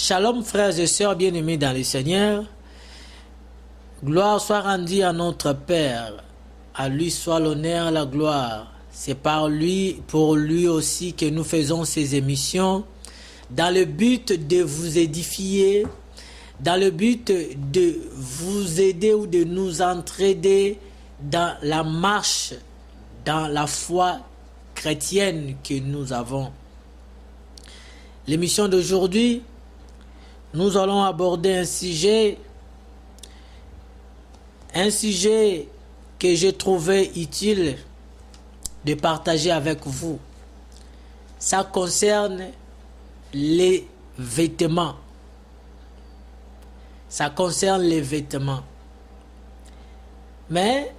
Shalom frères et sœurs bien-aimés dans le Seigneur. Gloire soit rendue à notre Père. À lui soit l'honneur, la gloire. C'est par lui, pour lui aussi que nous faisons ces émissions dans le but de vous édifier, dans le but de vous aider ou de nous entraider dans la marche, dans la foi chrétienne que nous avons. L'émission d'aujourd'hui, nous allons aborder un sujet que j'ai trouvé utile de partager avec vous. Ça concerne les vêtements. Ça concerne les vêtements. Mais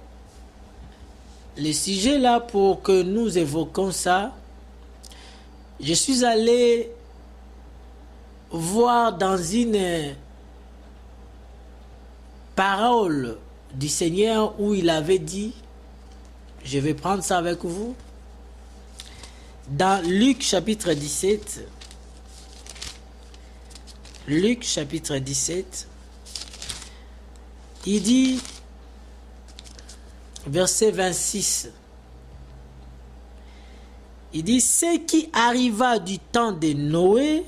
le sujet là, pour que nous évoquions ça, je suis allé voir dans une parole du Seigneur où il avait dit, je vais prendre ça avec vous, dans Luc chapitre 17, Luc chapitre 17, il dit, verset 26, il dit, ce qui arriva du temps de Noé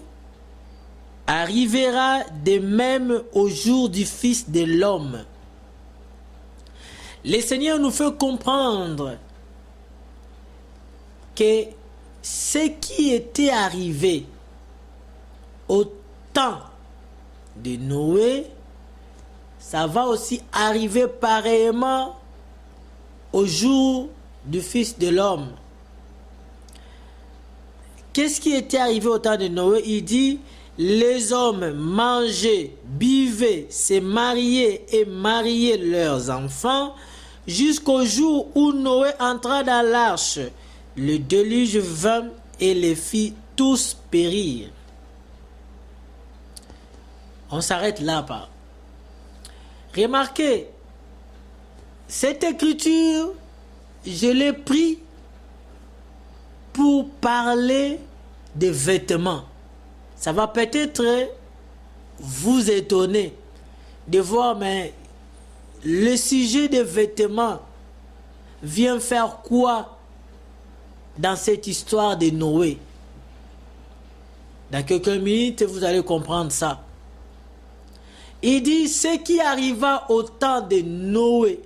arrivera de même au jour du Fils de l'homme. Le Seigneur nous fait comprendre que ce qui était arrivé au temps de Noé, ça va aussi arriver pareillement au jour du Fils de l'homme. Qu'est-ce qui était arrivé au temps de Noé? Il dit, les hommes mangeaient, buvaient, se mariaient et mariaient leurs enfants jusqu'au jour où Noé entra dans l'arche. Le déluge vint et les fit tous périr. On s'arrête là. Remarquez, cette écriture, je l'ai pris pour parler des vêtements. Ça va peut-être vous étonner de voir, mais le sujet des vêtements vient faire quoi dans cette histoire de Noé? Dans quelques minutes, vous allez comprendre ça. Il dit, ce qui arriva au temps de Noé,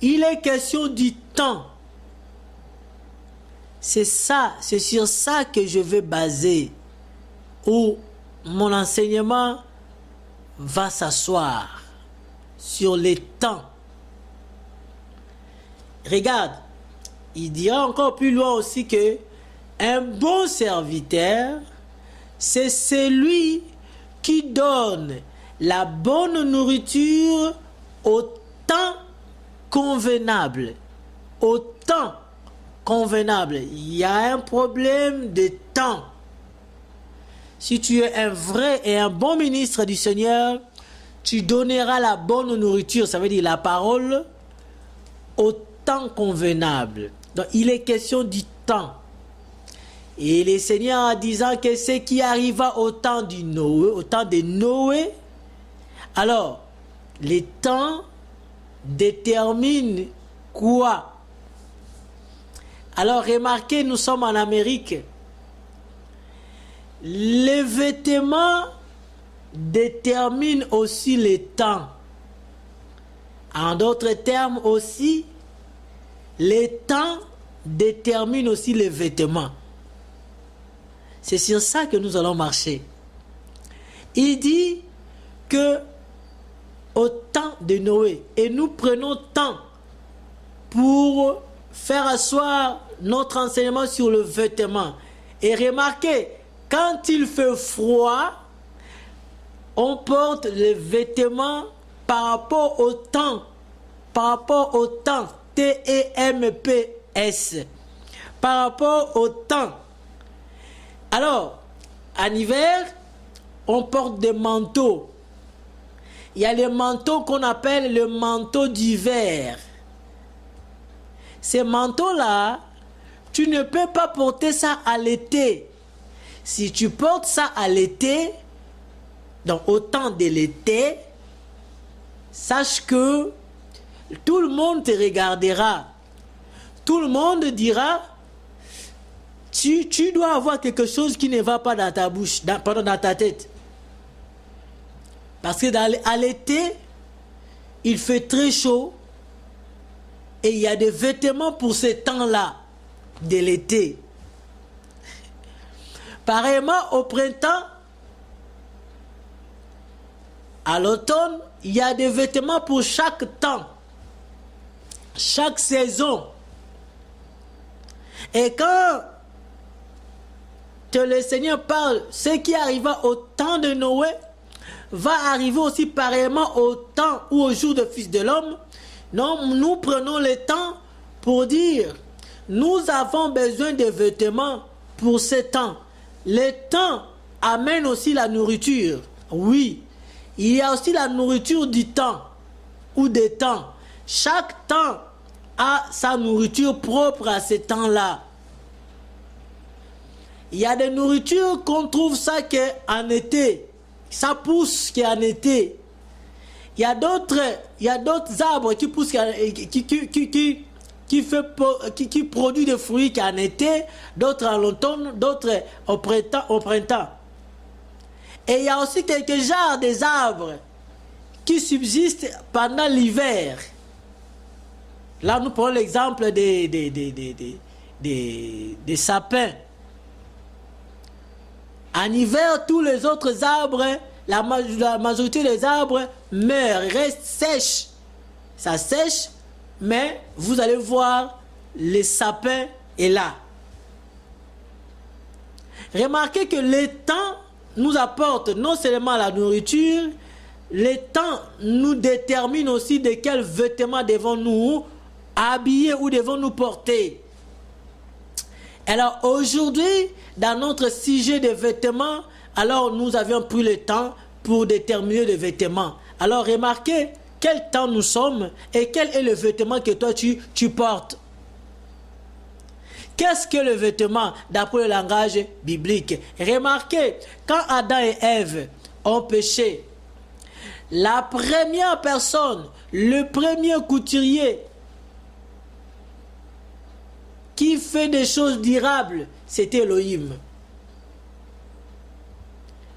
il est question du temps. C'est ça, c'est sur ça que je vais baser, où mon enseignement va s'asseoir sur les temps. Regarde, il dira encore plus loin aussi que un bon serviteur, c'est celui qui donne la bonne nourriture au temps convenable. Au temps convenable. Il y a un problème de temps. Si tu es un vrai et un bon ministre du Seigneur, tu donneras la bonne nourriture, ça veut dire la parole, au temps convenable. Donc il est question du temps. Et le Seigneur en disant que ce qui arriva au temps de Noé, alors les temps déterminent quoi? Alors remarquez, nous sommes en Amérique. Les vêtements déterminent aussi les temps. En d'autres termes aussi, les temps déterminent aussi les vêtements. C'est sur ça que nous allons marcher. Il dit que au temps de Noé, et nous prenons temps pour faire asseoir notre enseignement sur le vêtement. Et remarquez, quand il fait froid, on porte les vêtements par rapport au temps. Par rapport au temps. T-E-M-P-S. Par rapport au temps. Alors, en hiver, on porte des manteaux. Il y a les manteaux qu'on appelle le manteau d'hiver. Ces manteaux-là, tu ne peux pas porter ça à l'été. Si tu portes ça à l'été, donc au temps de l'été, sache que tout le monde te regardera. Tout le monde dira, tu dois avoir quelque chose qui ne va pas dans ta bouche, dans ta tête. Parce que à l'été, il fait très chaud et il y a des vêtements pour ce temps-là de l'été. Pareillement, au printemps, à l'automne, il y a des vêtements pour chaque temps, chaque saison. Et quand le Seigneur parle, ce qui arriva au temps de Noé, va arriver aussi pareillement au temps ou au jour du Fils de l'homme. Non, nous prenons le temps pour dire, nous avons besoin de vêtements pour ce temps. Le temps amène aussi la nourriture. Oui, il y a aussi la nourriture du temps ou des temps. Chaque temps a sa nourriture propre à ce temps-là. Il y a des nourritures qu'on trouve ça qu'en été. Ça pousse qu'en été. Il y a d'autres arbres qui poussent, qui produisent des fruits qu'en été, d'autres en automne, d'autres au printemps. Et il y a aussi quelques genres des arbres qui subsistent pendant l'hiver. Là, nous prenons l'exemple des sapins. En hiver, tous les autres arbres, la majorité des arbres meurent, restent sèches. Ça sèche, mais vous allez voir, les sapins est là. Remarquez que le temps nous apporte non seulement la nourriture, le temps nous détermine aussi de quels vêtements devons-nous habiller ou devons-nous porter. Alors aujourd'hui, dans notre sujet de vêtements, alors nous avions pris le temps pour déterminer les vêtements. Alors remarquez quel temps nous sommes et quel est le vêtement que toi tu portes. Qu'est-ce que le vêtement d'après le langage biblique? Remarquez, quand Adam et Ève ont péché, la première personne, le premier couturier qui fait des choses durables, c'était Elohim.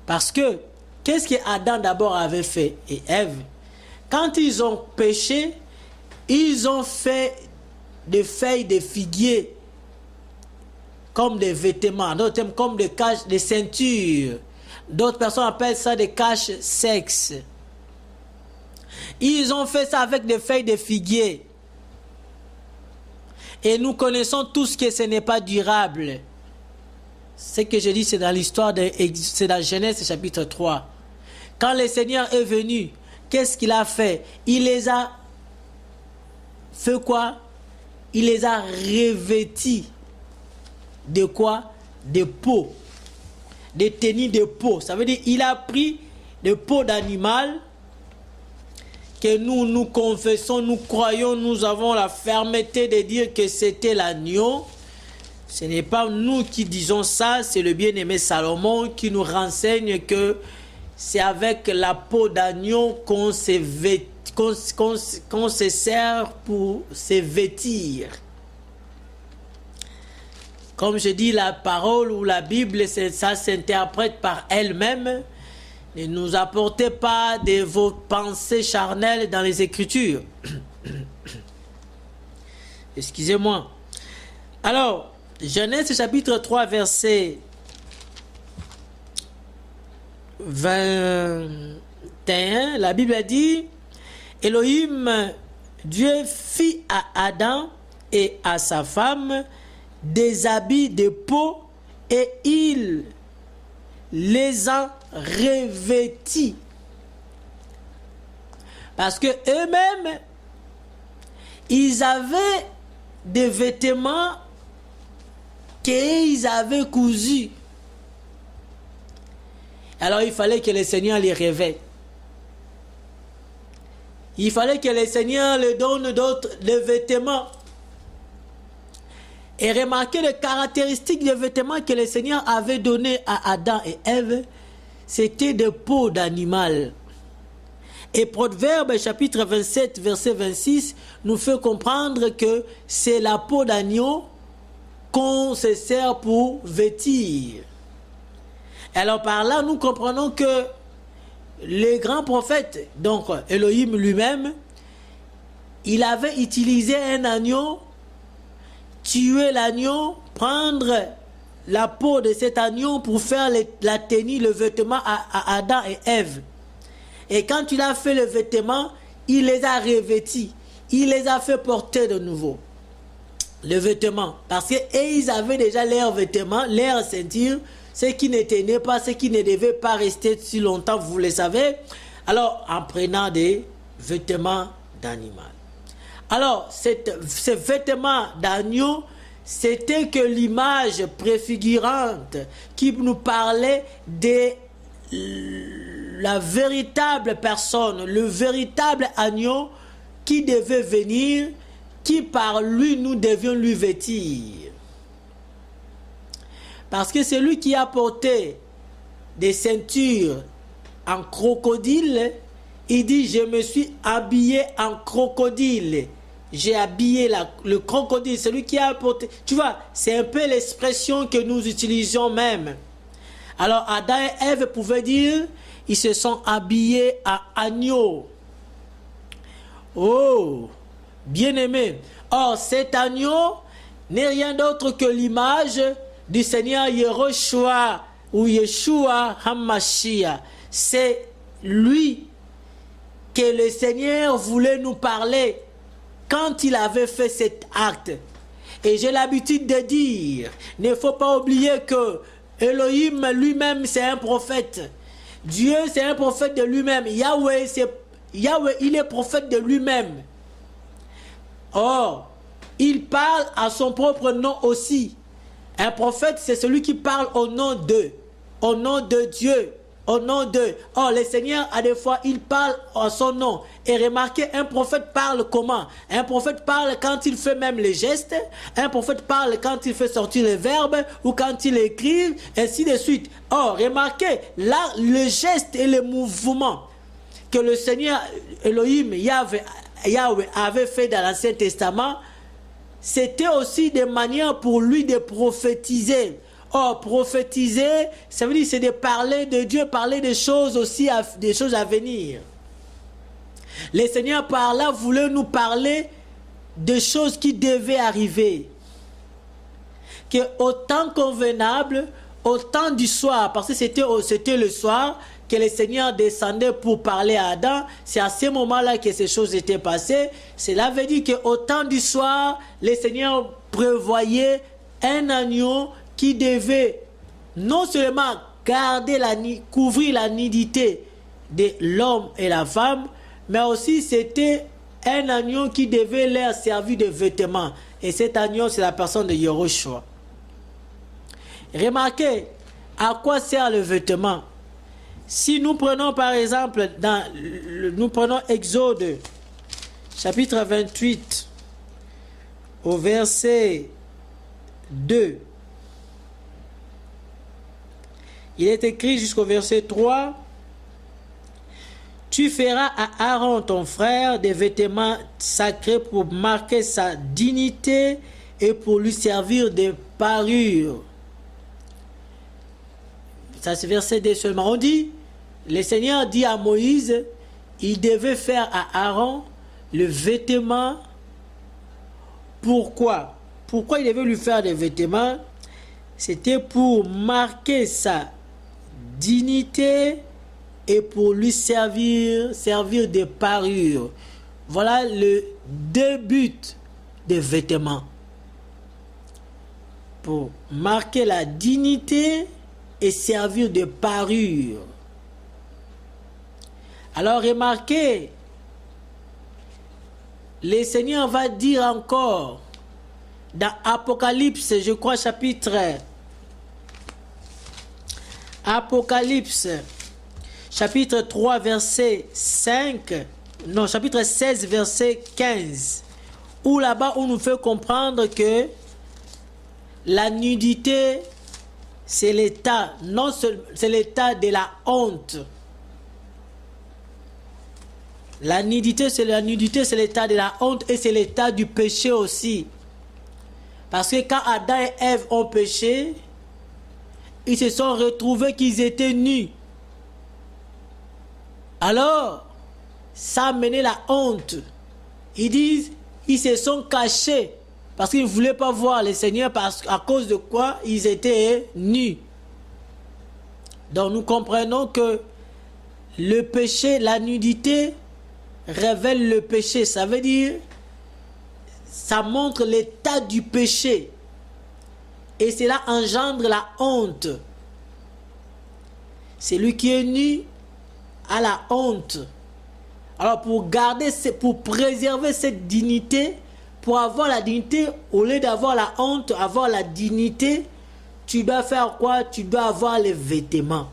Parce que, qu'est-ce que Adam d'abord avait fait et Ève? Quand ils ont péché, ils ont fait des feuilles de figuier comme des vêtements, d'autres termes comme des caches, des ceintures. D'autres personnes appellent ça des caches sexes. Ils ont fait ça avec des feuilles de figuier. Et nous connaissons tous que ce n'est pas durable. Ce que je dis, c'est dans l'histoire, c'est dans Genèse chapitre 3. Quand le Seigneur est venu, qu'est-ce qu'il a fait? Il les a fait quoi? Il les a revêtis. De quoi? De peau. De tenues de peau. Ça veut dire il a pris de peau d'animal que nous confessons, nous croyons, nous avons la fermeté de dire que c'était l'agneau. Ce n'est pas nous qui disons ça, c'est le bien-aimé Salomon qui nous renseigne que c'est avec la peau d'agneau qu'on se sert pour se vêtir. Comme je dis, la parole ou la Bible, ça s'interprète par elle-même. Ne nous apportez pas de vos pensées charnelles dans les Écritures. Excusez-moi. Alors, Genèse chapitre 3, verset 21, la Bible a dit, Elohim, Dieu fit à Adam et à sa femme des habits de peau et il les a revêtis. Parce que eux-mêmes, ils avaient des vêtements qu'ils avaient cousus. Alors il fallait que le Seigneur les revête. Il fallait que le Seigneur leur donne d'autres vêtements. Et remarquez les caractéristiques des vêtements que le Seigneur avait donnés à Adam et Ève. c'était de peau d'animal. Et Proverbe chapitre 27, verset 26, nous fait comprendre que c'est la peau d'agneau qu'on se sert pour vêtir. Alors par là, nous comprenons que les grands prophètes, donc Elohim lui-même, il avait utilisé un agneau, tuer l'agneau, prendre la peau de cet agneau pour faire la tenue, le vêtement à Adam et Ève. Et quand il a fait le vêtement, il les a revêtis. Il les a fait porter de nouveau. Le vêtement. Parce qu'ils avaient déjà leur vêtement, leur ceinture, ce qui ne tenait pas, ce qui ne devait pas rester si longtemps, vous le savez. Alors, en prenant des vêtements d'animal. Alors, ce vêtement d'agneau, c'était que l'image préfigurante qui nous parlait de la véritable personne, le véritable agneau qui devait venir, qui par lui nous devions lui vêtir. Parce que c'est lui qui a porté des ceintures en crocodile. Il dit, je me suis habillé en crocodile. J'ai habillé le crocodile, celui qui a porté. Tu vois, c'est un peu l'expression que nous utilisons même. Alors Adam et Ève pouvaient dire, ils se sont habillés à agneau. Oh, bien-aimé. Or, cet agneau n'est rien d'autre que l'image du Seigneur Yehoshua ou Yeshua HaMashiach. C'est lui que le Seigneur voulait nous parler quand il avait fait cet acte. Et j'ai l'habitude de dire, il ne faut pas oublier que Elohim lui-même c'est un prophète. Dieu c'est un prophète de lui-même. Yahweh, il est prophète de lui-même. Or, il parle à son propre nom aussi. Un prophète c'est celui qui parle au nom de Dieu. Au nom de... Oh, le Seigneur, à des fois, il parle en son nom. Et remarquez, un prophète parle comment? Un prophète parle quand il fait même les gestes. Un prophète parle quand il fait sortir les verbes ou quand il écrit, ainsi de suite. Oh, remarquez, là, le geste et le mouvement que le Seigneur Elohim, Yahweh avait fait dans l'Ancien Testament, c'était aussi des manières pour lui de prophétiser. Or, prophétiser, ça veut dire c'est de parler de Dieu, parler des choses aussi, des choses à venir. Le Seigneur par là voulait nous parler de choses qui devaient arriver. Que au temps convenable, au temps du soir, parce que c'était le soir que le Seigneur descendait pour parler à Adam, c'est à ce moment-là que ces choses étaient passées. Cela veut dire qu'au temps du soir, le Seigneur prévoyait un agneau qui devait non seulement couvrir la nudité de l'homme et la femme, mais aussi c'était un agneau qui devait leur servir de vêtement. Et cet agneau, c'est la personne de Yehoshua. Remarquez, à quoi sert le vêtement? Si nous prenons par exemple, nous prenons Exode, chapitre 28, au verset 2, il est écrit jusqu'au verset 3, « Tu feras à Aaron ton frère des vêtements sacrés pour marquer sa dignité et pour lui servir de parure. » Ça c'est verset 2 seulement. On dit, le Seigneur dit à Moïse, il devait faire à Aaron le vêtement. Pourquoi? Pourquoi il devait lui faire des vêtements? C'était pour marquer sa dignité et pour lui servir de parure. Voilà le deux buts des vêtements. Pour marquer la dignité et servir de parure. Alors remarquez, le Seigneur va dire encore dans Apocalypse, je crois chapitre Apocalypse, chapitre 3, verset 5, non, chapitre 16, verset 15, où là-bas, on nous fait comprendre que la nudité c'est l'état, non seulement, c'est l'état de la honte. La nudité, c'est l'état de la honte et c'est l'état du péché aussi. Parce que quand Adam et Ève ont péché, ils se sont retrouvés qu'ils étaient nus. Alors, ça a mené la honte. Ils disent, ils se sont cachés parce qu'ils ne voulaient pas voir le Seigneur à cause de quoi ils étaient nus. Donc nous comprenons que le péché, la nudité révèle le péché. Ça veut dire, ça montre l'état du péché. Et cela engendre la honte. Celui qui est nu a la honte. Alors pour préserver cette dignité, pour avoir la dignité, au lieu d'avoir la honte, avoir la dignité, tu dois faire quoi? Tu dois avoir les vêtements.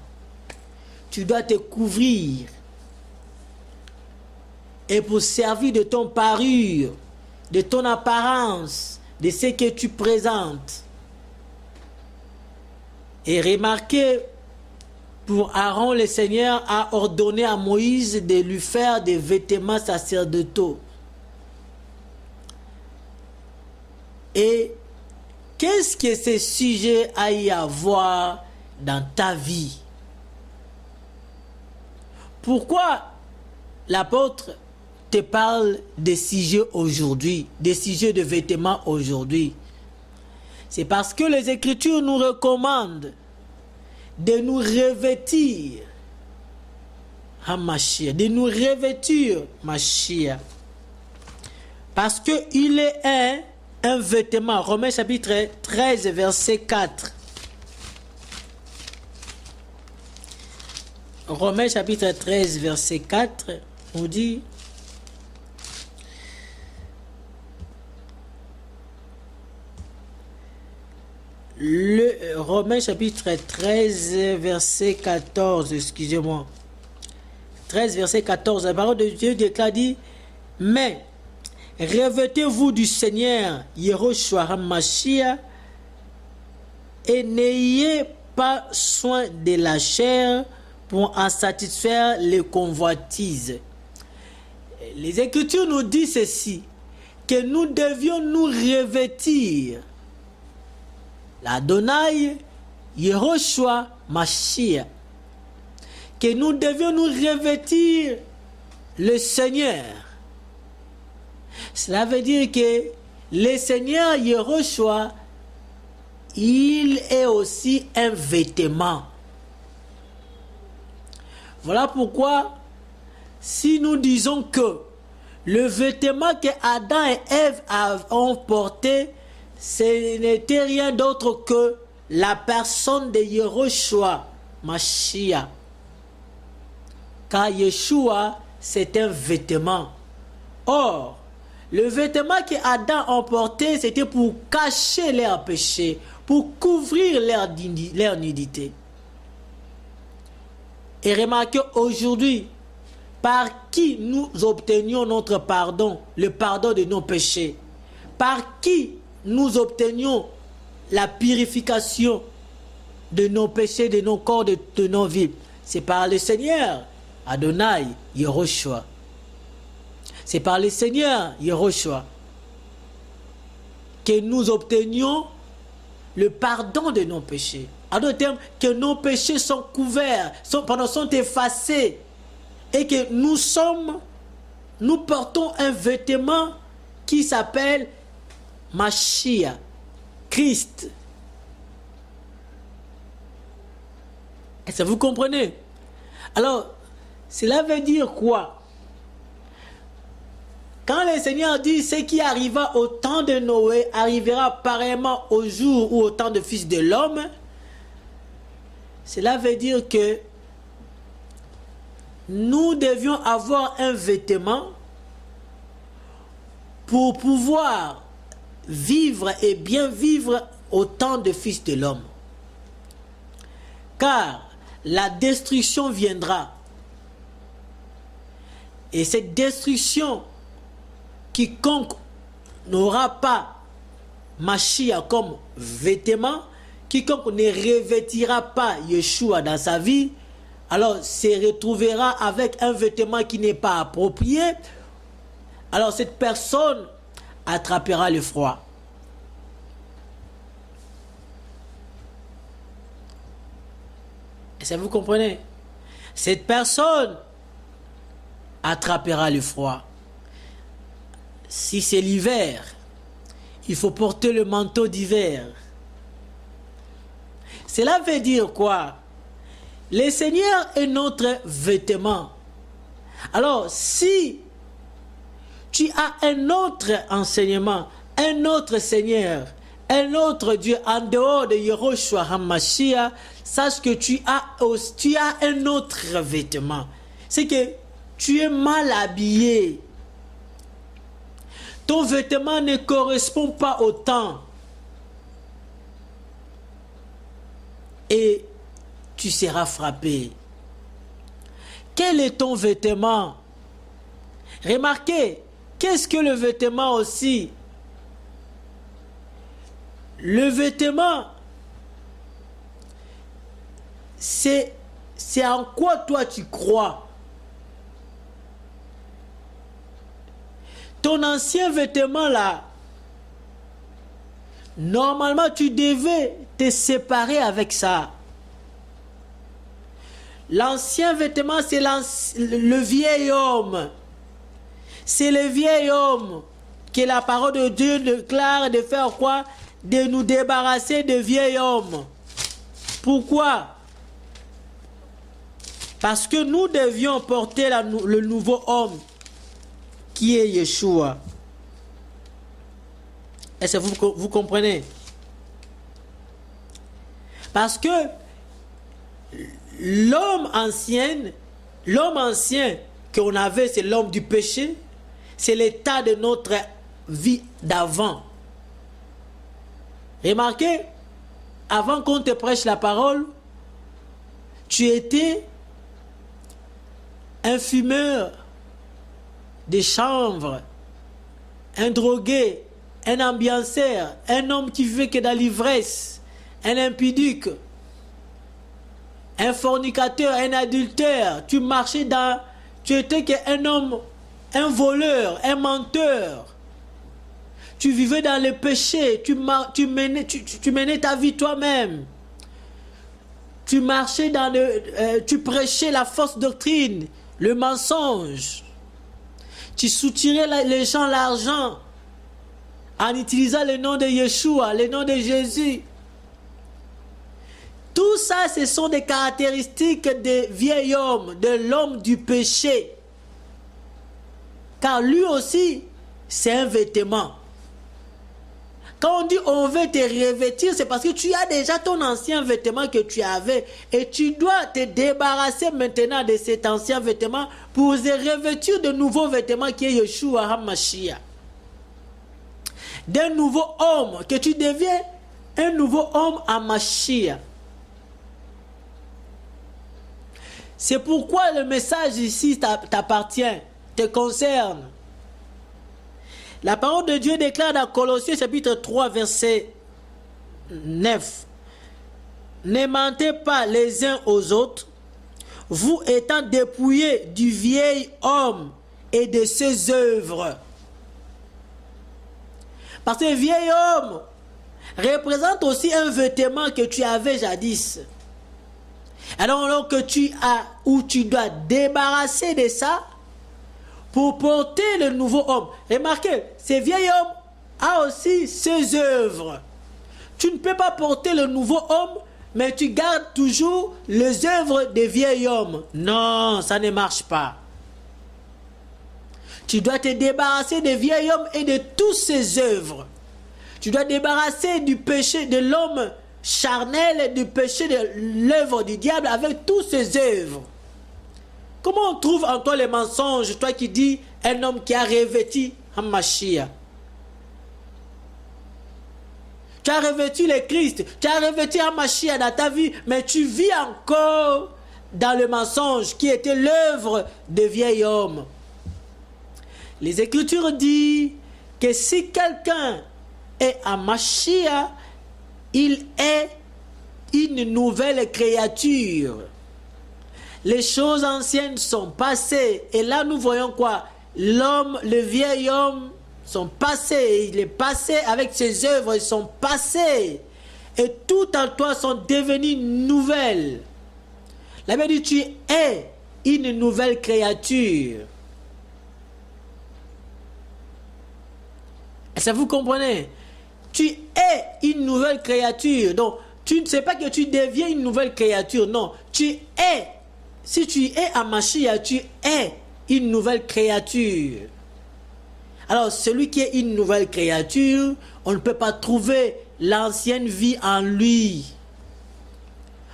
Tu dois te couvrir. Et pour servir de ton parure, de ton apparence, de ce que tu présentes. Et remarquez, pour Aaron, le Seigneur a ordonné à Moïse de lui faire des vêtements sacerdotaux. Et qu'est-ce que ce sujet a y à voir dans ta vie? Pourquoi l'apôtre te parle des sujets aujourd'hui, des sujets de vêtements aujourd'hui? C'est parce que les Écritures nous recommandent de nous revêtir à Mashiach, de nous revêtir Mashiach. Parce qu'il est un vêtement. Romains chapitre 13, verset 4. Romains chapitre 13, verset 4, on dit... Romains chapitre 13, verset 14, excusez-moi. 13, verset 14, la parole de Dieu déclare, dit, mais revêtez-vous du Seigneur, Yehoshua HaMashiach, et n'ayez pas soin de la chair pour en satisfaire les convoitises. Les Écritures nous disent ceci, que nous devions nous revêtir l'Adonai, Yehoshua, Mashiach. Que nous devions nous revêtir le Seigneur. Cela veut dire que le Seigneur Yehoshua, il est aussi un vêtement. Voilà pourquoi, si nous disons que le vêtement que Adam et Ève ont porté, ce n'était rien d'autre que la personne de Yehoshua, Mashiach. Car Yeshua, c'est un vêtement. Or, le vêtement que Adam a porté, c'était pour cacher leurs péchés, pour couvrir leur nudité. Et remarquez aujourd'hui, par qui nous obtenions notre pardon, le pardon de nos péchés. Par qui nous obtenions la purification de nos péchés, de nos corps, de nos vies. C'est par le Seigneur, Adonai, Yehoshua. C'est par le Seigneur, Yehoshua, que nous obtenions le pardon de nos péchés. En d'autres termes, que nos péchés sont couverts, sont effacés, et que nous portons un vêtement qui s'appelle Mashiach, Christ. Est-ce que vous comprenez? Alors, cela veut dire quoi? Quand le Seigneur dit ce qui arriva au temps de Noé arrivera pareillement au jour ou au temps de Fils de l'homme, cela veut dire que nous devions avoir un vêtement pour pouvoir vivre et bien vivre au temps de Fils de l'homme. Car la destruction viendra. Et cette destruction, quiconque n'aura pas Mashiach comme vêtement, quiconque ne revêtira pas Yeshua dans sa vie, alors se retrouvera avec un vêtement qui n'est pas approprié. Alors cette personne attrapera le froid. Est-ce que vous comprenez? Cette personne attrapera le froid. Si c'est l'hiver, il faut porter le manteau d'hiver. Cela veut dire quoi? Le Seigneur est notre vêtement. Alors, si tu as un autre enseignement, un autre Seigneur, un autre Dieu en dehors de Yehoshua HaMashiach, sache que tu as un autre vêtement. C'est que tu es mal habillé. Ton vêtement ne correspond pas au temps. Et tu seras frappé. Quel est ton vêtement? Remarquez, qu'est-ce que le vêtement aussi? Le vêtement, c'est en quoi toi tu crois. Ton ancien vêtement là, normalement tu devais te séparer avec ça. L'ancien vêtement, c'est le vieil homme. C'est le vieil homme que la parole de Dieu déclare de faire quoi? De nous débarrasser de vieil homme. Pourquoi? Parce que nous devions porter le nouveau homme qui est Yeshua. Est-ce que vous comprenez? Parce que l'homme ancien qu'on avait, c'est l'homme du péché. C'est l'état de notre vie d'avant. Remarquez, avant qu'on te prêche la parole, tu étais un fumeur de chanvre, un drogué, un ambianceur, un homme qui vivait que dans l'ivresse, un impudique, un fornicateur, un adultère. Tu marchais dans... Tu étais qu'un homme, un voleur, un menteur. Tu vivais dans le péché, tu menais ta vie toi-même. Tu marchais dans tu prêchais la fausse doctrine, le mensonge. Tu soutirais les gens l'argent en utilisant le nom de Yeshua, le nom de Jésus. Tout ça, ce sont des caractéristiques des vieil homme, de l'homme du péché. Car lui aussi, c'est un vêtement. Quand on dit on veut te revêtir, c'est parce que tu as déjà ton ancien vêtement que tu avais. Et tu dois te débarrasser maintenant de cet ancien vêtement pour te revêtir de nouveaux vêtements qui est Yeshua HaMashiach. D'un nouveau homme, que tu deviens un nouveau homme à Mashiach. C'est pourquoi le message ici t'appartient, te concerne. La parole de Dieu déclare dans Colossiens chapitre 3 verset 9. Ne mentez pas les uns aux autres, vous étant dépouillés du vieil homme et de ses œuvres. Parce que le vieil homme représente aussi un vêtement que tu avais jadis. Alors que tu as ou tu dois débarrasser de ça pour porter le nouveau homme. Remarquez, ce vieil homme a aussi ses œuvres. Tu ne peux pas porter le nouveau homme, mais tu gardes toujours les œuvres des vieil hommes. Non, ça ne marche pas. Tu dois te débarrasser des vieil hommes et de toutes ses œuvres. Tu dois te débarrasser du péché de l'homme charnel, du péché de l'œuvre du diable avec toutes ses œuvres. Comment on trouve en toi les mensonges, toi qui dis un homme qui a revêtu HaMashiach? Tu as revêtu le Christ, tu as revêtu HaMashiach dans ta vie, mais tu vis encore dans le mensonge qui était l'œuvre de vieil homme. Les Écritures disent que si quelqu'un est HaMashiach, il est une nouvelle créature. Les choses anciennes sont passées. Et là, nous voyons quoi? L'homme, le vieil homme, sont passés. Il est passé avec ses œuvres, ils sont passés. Et tout en toi sont devenus nouvelles. La Bible dit, tu es une nouvelle créature. Est-ce que vous comprenez? Tu es une nouvelle créature. Donc, tu ne sais pas que tu deviens une nouvelle créature. Non, tu es. Si tu es à Mashiach, tu es une nouvelle créature. Alors, celui qui est une nouvelle créature, on ne peut pas trouver l'ancienne vie en lui.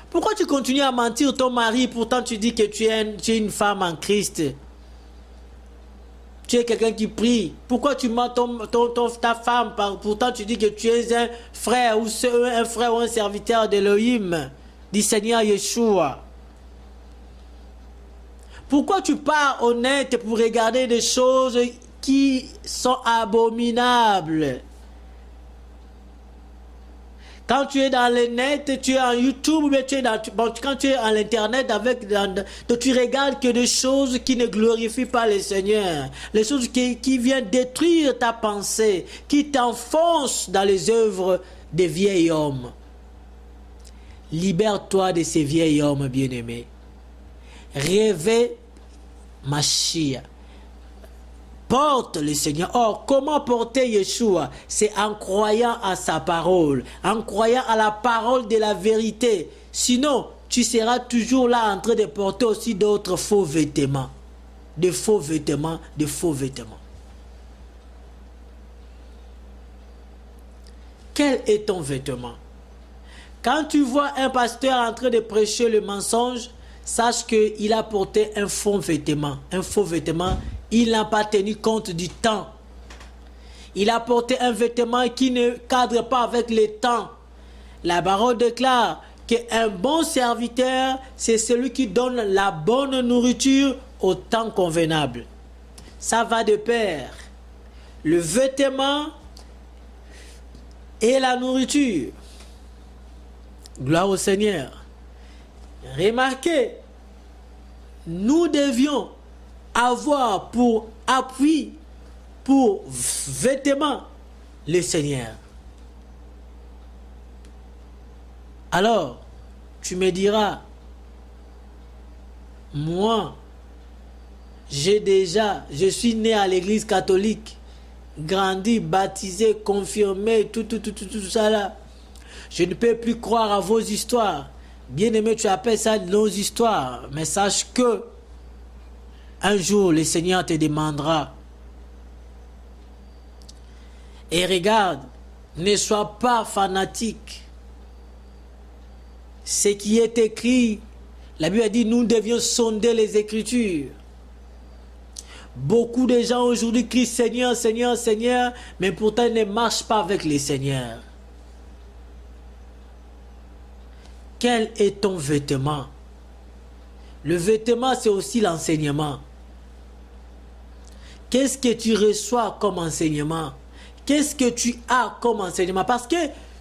Pourquoi tu continues à mentir ton mari, pourtant tu dis que tu es une femme en Christ? Tu es quelqu'un qui prie. Pourquoi tu mens ta femme, pourtant tu dis que tu es un frère ou un serviteur d'Elohim, du Seigneur Yeshua? Pourquoi tu pars honnête pour regarder des choses qui sont abominables? Quand tu es dans le net, tu es en YouTube, mais quand tu es à l'internet, tu regardes que des choses qui ne glorifient pas le Seigneur. Les choses qui viennent détruire ta pensée, qui t'enfoncent dans les œuvres des vieils hommes. Libère-toi de ces vieils hommes bien-aimés. Rêvez Mashiach. Porte le Seigneur. Or, comment porter Yeshua? C'est en croyant à sa parole, en croyant à la parole de la vérité. Sinon, tu seras toujours là en train de porter aussi d'autres faux vêtements. De faux vêtements, de faux vêtements. Quel est ton vêtement? Quand tu vois un pasteur en train de prêcher le mensonge, sache qu'il a porté un faux vêtement. Un faux vêtement. Il n'a pas tenu compte du temps. Il a porté un vêtement qui ne cadre pas avec le temps. La parole déclare qu'un bon serviteur, c'est celui qui donne la bonne nourriture au temps convenable. Ça va de pair. Le vêtement et la nourriture. Gloire au Seigneur. Remarquez, nous devions avoir pour appui, pour vêtement, le Seigneur. Alors, tu me diras, moi, je suis né à l'église catholique, grandi, baptisé, confirmé, tout ça là. Je ne peux plus croire à vos histoires. Bien-aimé, tu appelles ça nos histoires, mais sache que un jour, le Seigneur te demandera. Et regarde, ne sois pas fanatique. Ce qui est écrit, la Bible a dit, nous devions sonder les Écritures. Beaucoup de gens aujourd'hui crient Seigneur, Seigneur, Seigneur, mais pourtant ils ne marchent pas avec le Seigneur. Quel est ton vêtement? Le vêtement, c'est aussi l'enseignement. Qu'est-ce que tu reçois comme enseignement? Qu'est-ce que tu as comme enseignement? Parce que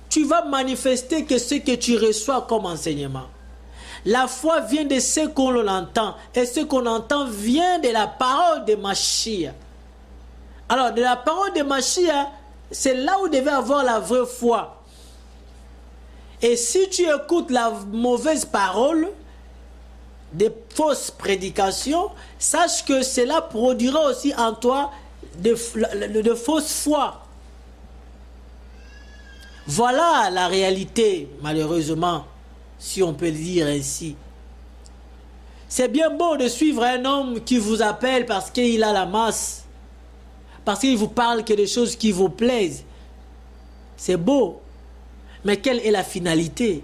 tu vas manifester que ce que tu reçois comme enseignement. La foi vient de ce qu'on entend. Et ce qu'on entend vient de la parole de Mashiach. Alors, de la parole de Mashiach, c'est là où devait avoir la vraie foi. Et si tu écoutes la mauvaise parole, des fausses prédications, sache que cela produira aussi en toi de fausses foi. Voilà la réalité, malheureusement, si on peut le dire ainsi. C'est bien beau de suivre un homme qui vous appelle parce qu'il a la masse, parce qu'il vous parle que des choses qui vous plaisent. C'est beau, mais quelle est la finalité?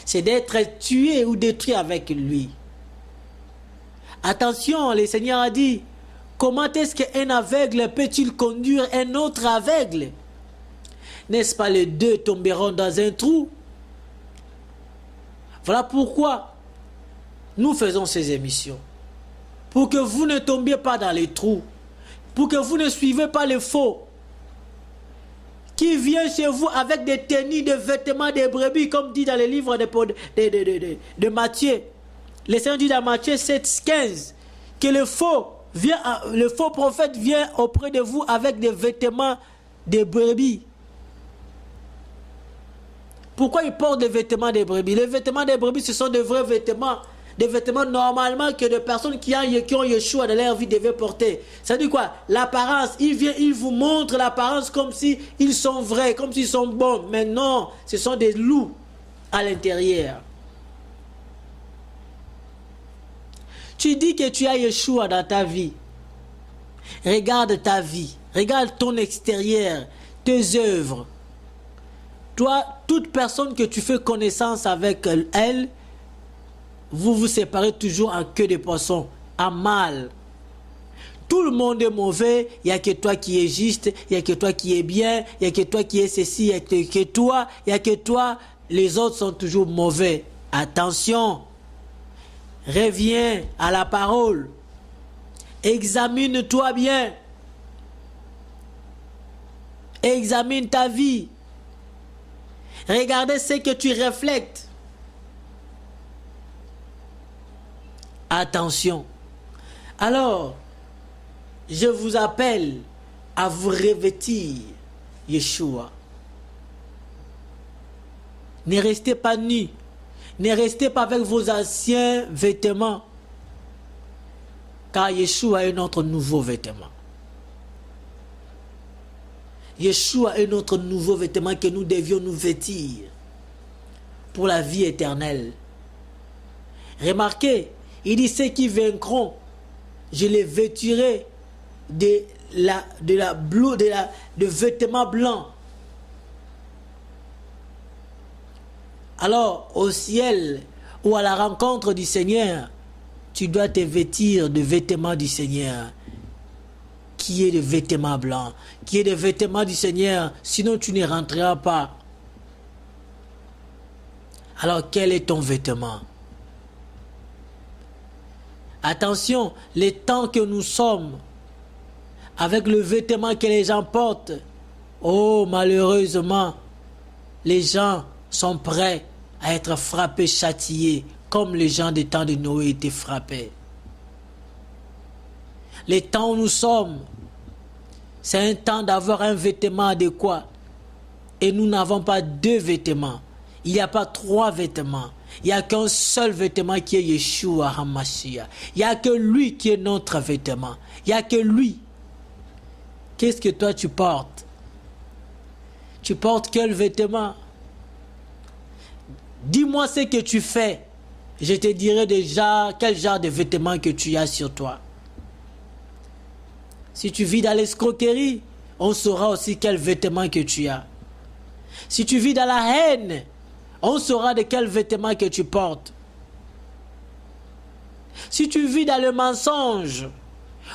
C'est d'être tué ou détruit avec lui. Attention, le Seigneur a dit, comment est-ce qu'un aveugle peut-il conduire un autre aveugle? N'est-ce pas, les deux tomberont dans un trou? Voilà pourquoi nous faisons ces émissions. Pour que vous ne tombiez pas dans les trous. Pour que vous ne suivez pas les faux. qui vient chez vous avec des tenues, des vêtements, des brebis, comme dit dans les livres de Matthieu. Le Seigneur dit dans Matthieu 7,15 que le faux prophète vient auprès de vous avec des vêtements de brebis. Pourquoi il porte des vêtements de brebis? Les vêtements de brebis, ce sont de vrais vêtements. Des vêtements normalement que des personnes qui ont Yeshua dans leur vie devaient porter. Ça dit quoi? L'apparence. Il vient, il vous montre l'apparence comme si ils sont vrais, comme s'ils sont bons. Mais non, ce sont des loups à l'intérieur. Tu dis que tu as Yeshua dans ta vie. Regarde ta vie. Regarde ton extérieur, tes œuvres. Toi, toute personne que tu fais connaissance avec elle, vous vous séparez toujours en queue de poisson, en mal. Tout le monde est mauvais, il n'y a que toi qui es juste, il n'y a que toi qui es bien, il n'y a que toi qui es ceci, il n'y a que toi, les autres sont toujours mauvais. Attention, reviens à la parole, examine-toi bien, examine ta vie, regardez ce que tu reflètes. Attention. Alors, je vous appelle à vous revêtir Yeshua. Ne restez pas nus. Ne restez pas avec vos anciens vêtements. Car Yeshua est notre nouveau vêtement. Yeshua est notre nouveau vêtement que nous devions nous vêtir pour la vie éternelle. Remarquez, il dit ceux qui vaincront, je les vêtirai de vêtements blancs. Alors, au ciel ou à la rencontre du Seigneur, tu dois te vêtir de vêtements du Seigneur, qui est de vêtements blancs, qui est de vêtements du Seigneur, sinon tu ne rentreras pas. Alors, quel est ton vêtement? Attention, les temps que nous sommes, avec le vêtement que les gens portent, oh, malheureusement, les gens sont prêts à être frappés, châtiés, comme les gens des temps de Noé étaient frappés. Les temps où nous sommes, c'est un temps d'avoir un vêtement adéquat. Et nous n'avons pas deux vêtements. Il n'y a pas trois vêtements. Il n'y a qu'un seul vêtement qui est Yeshua HaMashiach. Il n'y a que lui qui est notre vêtement. Il n'y a que lui. Qu'est-ce que toi tu portes? Tu portes quel vêtement? Dis-moi ce que tu fais. Je te dirai déjà quel genre de vêtements que tu as sur toi. Si tu vis dans l'escroquerie, on saura aussi quel vêtement que tu as. Si tu vis dans la haine, on saura de quel vêtement que tu portes. Si tu vis dans le mensonge,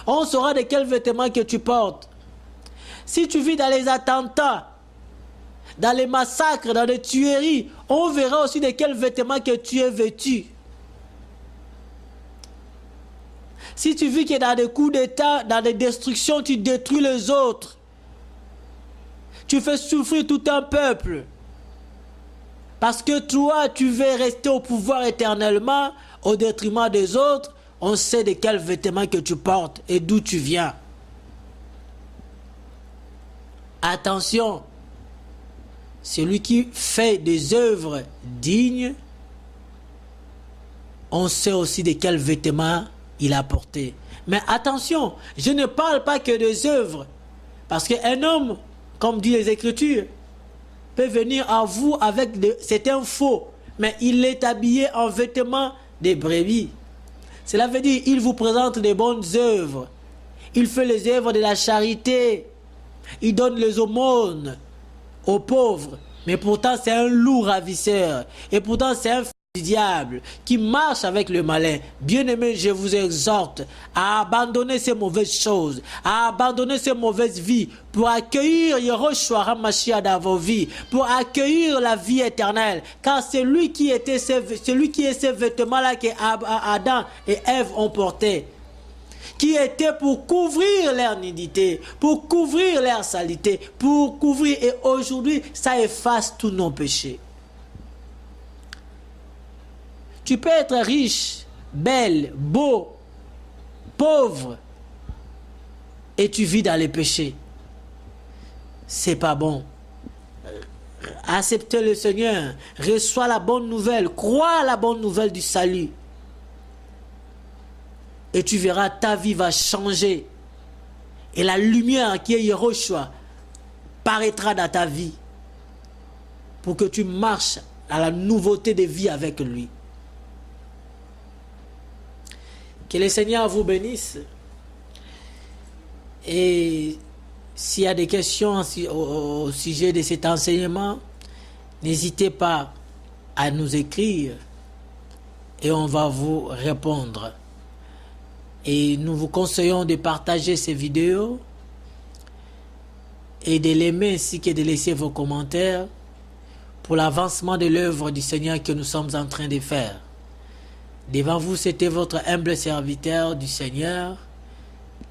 on saura de quel vêtement que tu portes. Si tu vis dans les attentats, dans les massacres, dans les tueries, on verra aussi de quel vêtement que tu es vêtu. Si tu vis que dans des coups d'État, dans des destructions, tu détruis les autres. Tu fais souffrir tout un peuple. Parce que toi, tu veux rester au pouvoir éternellement, au détriment des autres. On sait de quel vêtement que tu portes et d'où tu viens. Attention, celui qui fait des œuvres dignes, on sait aussi de quel vêtement il a porté. Mais attention, je ne parle pas que des œuvres. Parce qu'un homme, comme dit les Écritures, peut venir à vous avec c'est un faux, mais il est habillé en vêtements de brebis. Cela veut dire il vous présente des bonnes œuvres. Il fait les œuvres de la charité. Il donne les aumônes aux pauvres. Mais pourtant c'est un loup ravisseur. Et pourtant c'est un du diable qui marche avec le malin. Bien-aimés, je vous exhorte à abandonner ces mauvaises choses, à abandonner ces mauvaises vies pour accueillir Yeshua HaMashiach dans vos vies, pour accueillir la vie éternelle. Car c'est lui qui est ces vêtements-là que Adam et Ève ont porté. qui était pour couvrir leur nudité, pour couvrir leur saleté, pour couvrir. Et aujourd'hui, ça efface tous nos péchés. Tu peux être riche, belle, beau, pauvre, et tu vis dans les péchés. C'est pas bon. Accepte le Seigneur, reçois la bonne nouvelle, crois à la bonne nouvelle du salut. Et tu verras, ta vie va changer. Et la lumière qui est Yehoshua paraîtra dans ta vie pour que tu marches à la nouveauté de vie avec lui. Que le Seigneur vous bénisse. Et s'il y a des questions au sujet de cet enseignement, n'hésitez pas à nous écrire et on va vous répondre. Et nous vous conseillons de partager ces vidéos et de l'aimer ainsi que de laisser vos commentaires pour l'avancement de l'œuvre du Seigneur que nous sommes en train de faire. Devant vous, c'était votre humble serviteur du Seigneur,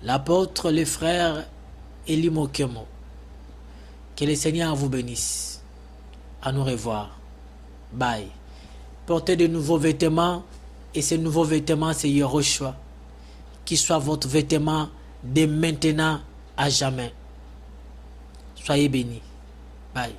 l'apôtre, le frère Eli Mokemo. Que le Seigneur vous bénisse. À nous revoir. Bye. Portez de nouveaux vêtements et ces nouveaux vêtements, c'est Yehoshua. Qui soit votre vêtement de maintenant à jamais. Soyez bénis. Bye.